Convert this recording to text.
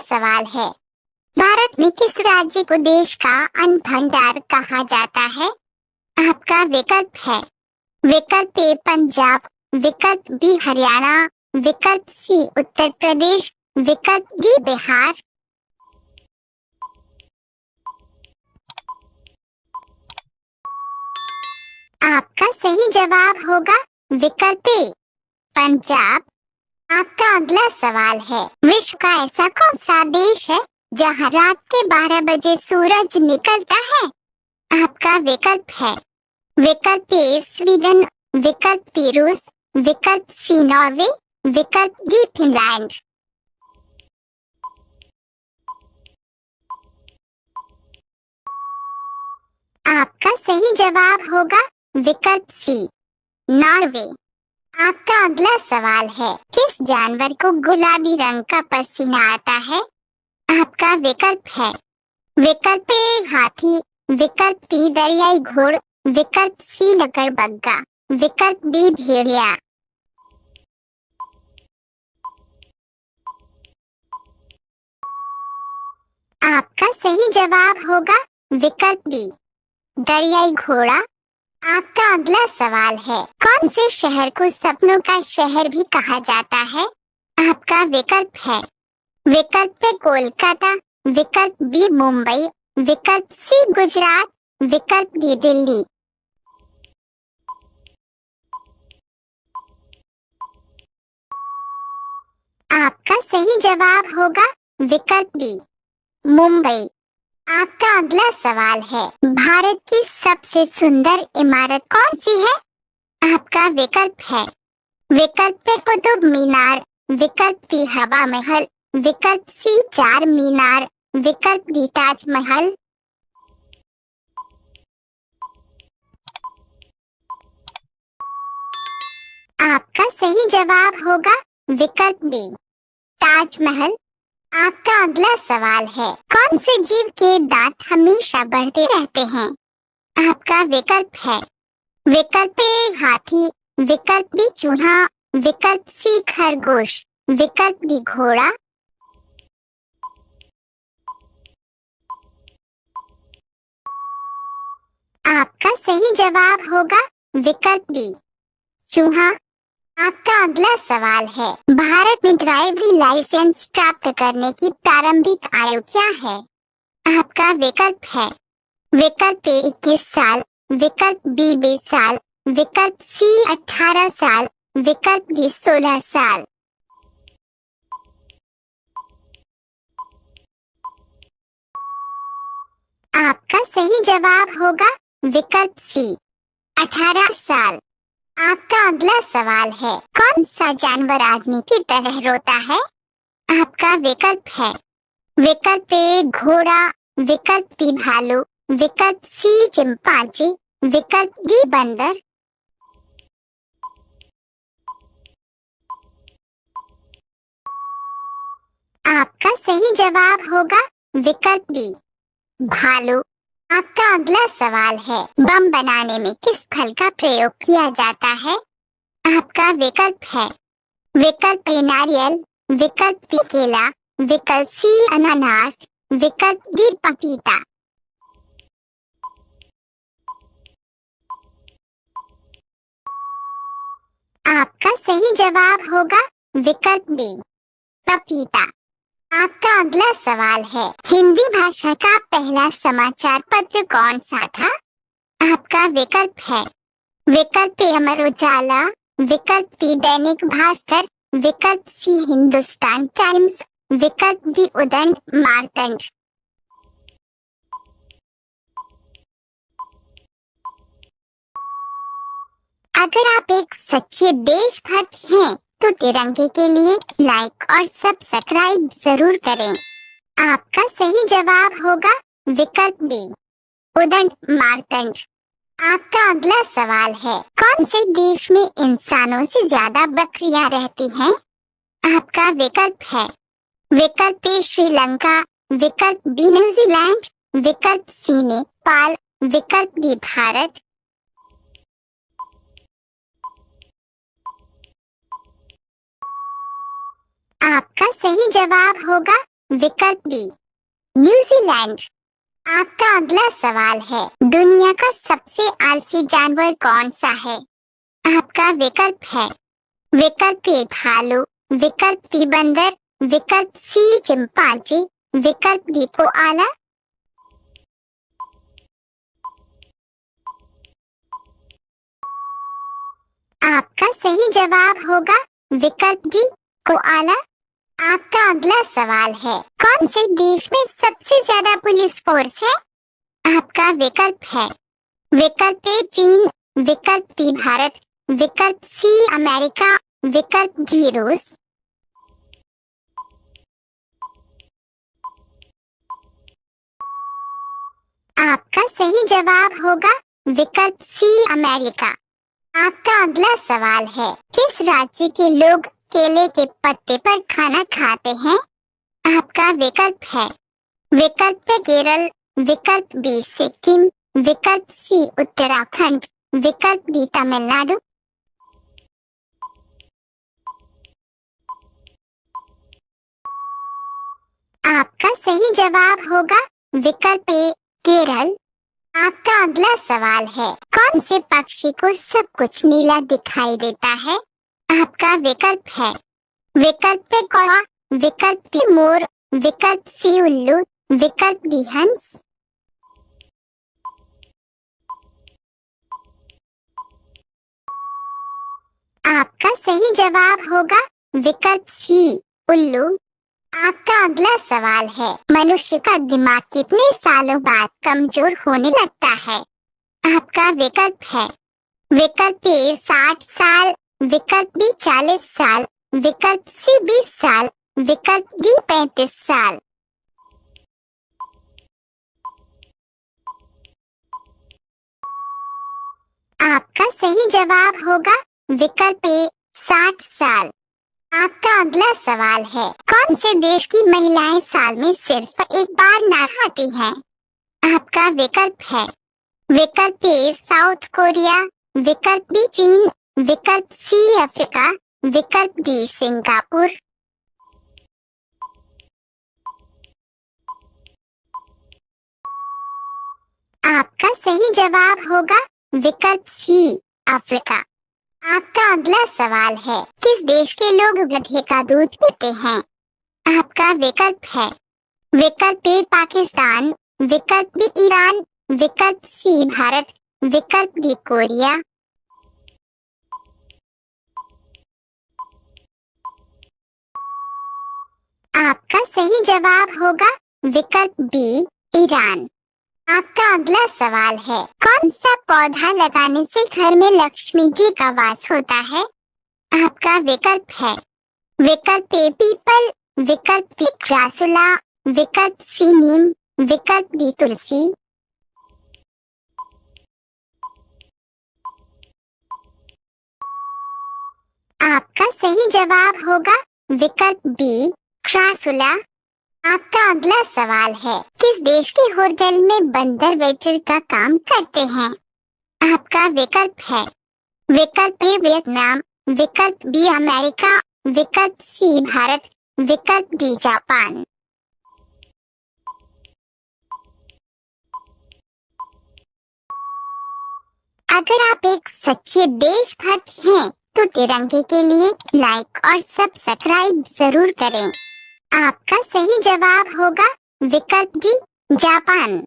सवाल है। भारत में किस राज्य को देश का अन्न भंडार कहा जाता है? आपका विकल्प है विकल्प ए पंजाब, विकल्प बी हरियाणा, विकल्प सी उत्तर प्रदेश, विकल्प डी बिहार। आपका सही जवाब होगा विकल्प ए पंजाब। आपका अगला सवाल है, विश्व का ऐसा कौन सा देश है जहां रात के 12 बजे सूरज निकलता है? आपका विकल्प है विकल्प ए स्वीडन, विकल्प बी रूस, विकल्प सी नॉर्वे, विकल्प डी फिनलैंड। आपका सही जवाब होगा विकल्प सी नॉर्वे। आपका अगला सवाल है, किस जानवर को गुलाबी रंग का पसीना आता है? आपका विकल्प है विकल्प ए हाथी, विकल्प बी दरियाई घोड़, विकल्प सी लकड़बग्गा, विकल्प डी भेड़िया। आपका सही जवाब होगा विकल्प बी दरियाई घोड़ा। आपका अगला सवाल है, कौन से शहर को सपनों का शहर भी कहा जाता है? आपका विकल्प है विकल्प ए कोलकाता, विकल्प बी मुंबई, विकल्प सी गुजरात, विकल्प डी दिल्ली। आपका सही जवाब होगा विकल्प डी मुंबई। आपका अगला सवाल है, भारत की सबसे सुंदर इमारत कौन सी है? आपका विकल्प है विकल्प ए कुतुब मीनार, विकल्प बी हवा महल, विकल्प सी चार मीनार, विकल्प डी ताजमहल। आपका सही जवाब होगा विकल्प डी ताजमहल। आपका अगला सवाल है, कौन से जीव के दांत हमेशा बढ़ते रहते हैं? आपका विकल्प है विकल्प ए हाथी, विकल्प बी चूहा, विकल्प सी खरगोश, विकल्प डी घोड़ा। आपका सही जवाब होगा विकल्प बी चूहा। आपका अगला सवाल है, भारत में ड्राइवरी लाइसेंस प्राप्त करने की प्रारंभिक आयु क्या है? आपका विकल्प है विकल्प ए 21 साल, विकल्प बी 20 साल, विकल्प सी 18 साल, विकल्प डी 16 साल। आपका सही जवाब होगा विकल्प सी 18 साल। आपका अगला सवाल है, कौन सा जानवर आदमी की तरह रोता है? आपका विकल्प है विकल्प ए घोड़ा, विकल्प बी भालू, विकल्प सी चिंपांजी, विकल्प डी बंदर। आपका सही जवाब होगा विकल्प बी भालू। आपका अगला सवाल है, बम बनाने में किस फल का प्रयोग किया जाता है? आपका विकल्प है विकल्प ए नारियल, विकल्प बी केला, विकल्प सी अनानास, विकल्प डी पपीता। आपका सही जवाब होगा विकल्प डी पपीता। आपका अगला सवाल है, हिंदी भाषा का पहला समाचार पत्र कौन सा था? आपका विकल्प है विकल्प ए अमर उजाला, विकल्प बी दैनिक भास्कर, विकल्प सी हिंदुस्तान टाइम्स, विकल्प डी उदंड मार्तंड। अगर आप एक सच्चे देशभक्त हैं तो तिरंगे के लिए लाइक और सब्सक्राइब जरूर करें। आपका सही जवाब होगा विकल्प डी उदंड मार्तंड। आपका अगला सवाल है, कौन से देश में इंसानों से ज्यादा बकरियां रहती हैं? आपका विकल्प है विकल्प ए श्रीलंका, विकल्प बी न्यूजीलैंड, विकल्प सी नेपाल, विकल्प डी भारत। आपका सही जवाब होगा विकल्प डी न्यूजीलैंड। आपका अगला सवाल है, दुनिया का सबसे आलसी जानवर कौन सा है? आपका विकल्प है विकल्प ए भालू, विकल्प बी बंदर, विकल्प सी चिंपांजी, विकल्प डी कोआला। आपका सही जवाब होगा विकल्प डी कोआला। आपका अगला सवाल है, कौन से देश में सबसे ज्यादा पुलिस फोर्स है? आपका विकल्प है विकल्प ए चीन, विकल्प बी भारत, विकल्प सी अमेरिका, विकल्प डी रूस। आपका सही जवाब होगा विकल्प सी अमेरिका। आपका अगला सवाल है, किस राज्य के लोग केले के पत्ते पर खाना खाते हैं? आपका विकल्प है विकल्प ए केरल, विकल्प बी सिक्किम, विकल्प सी उत्तराखंड, विकल्प डी तमिलनाडु। आपका सही जवाब होगा विकल्प ए केरल। आपका अगला सवाल है, कौन से पक्षी को सब कुछ नीला दिखाई देता है? आपका विकल्प है विकल्प ए कौवा, विकल्प बी मोर, विकल्प सी उल्लू, विकल्प डी हंस। आपका सही जवाब होगा विकल्प सी उल्लू। आपका अगला सवाल है, मनुष्य का दिमाग कितने सालों बाद कमजोर होने लगता है? आपका विकल्प है विकल्प ए 60 साल, विकल्प बी 40 साल, विकल्प सी 20 साल, विकल्प डी 35 साल। आपका सही जवाब होगा विकल्प ए 60 साल। आपका अगला सवाल है, कौन से देश की महिलाएं साल में सिर्फ एक बार नहाती हैं? आपका विकल्प है विकल्प ए साउथ कोरिया, विकल्प बी चीन, विकल्प सी अफ्रीका, विकल्प डी सिंगापुर। आपका सही जवाब होगा विकल्प सी अफ्रीका। आपका अगला सवाल है, किस देश के लोग गधे का दूध पीते हैं? आपका विकल्प है विकल्प ए पाकिस्तान, विकल्प बी ईरान, विकल्प सी भारत, विकल्प डी कोरिया। आपका सही जवाब होगा विकल्प बी ईरान। आपका अगला सवाल है, कौन सा पौधा लगाने से घर में लक्ष्मी जी का वास होता है? आपका विकल्प है विकल्प ए पीपल, विकल्प बी क्रासुला, विकल्प सी नीम, विकल्प डी तुलसी। आपका सही जवाब होगा विकल्प बी क्रासुला। आपका अगला सवाल है, किस देश के होटल में बंदर वेटर का काम करते हैं? आपका विकल्प है विकल्प ए वियतनाम, विकल्प बी अमेरिका, विकल्प सी भारत, विकल्प डी जापान। अगर आप एक सच्चे देशभक्त हैं, तो तिरंगे के लिए लाइक और सब्सक्राइब जरूर करें। आपका सही जवाब होगा विकल्प डी जापान।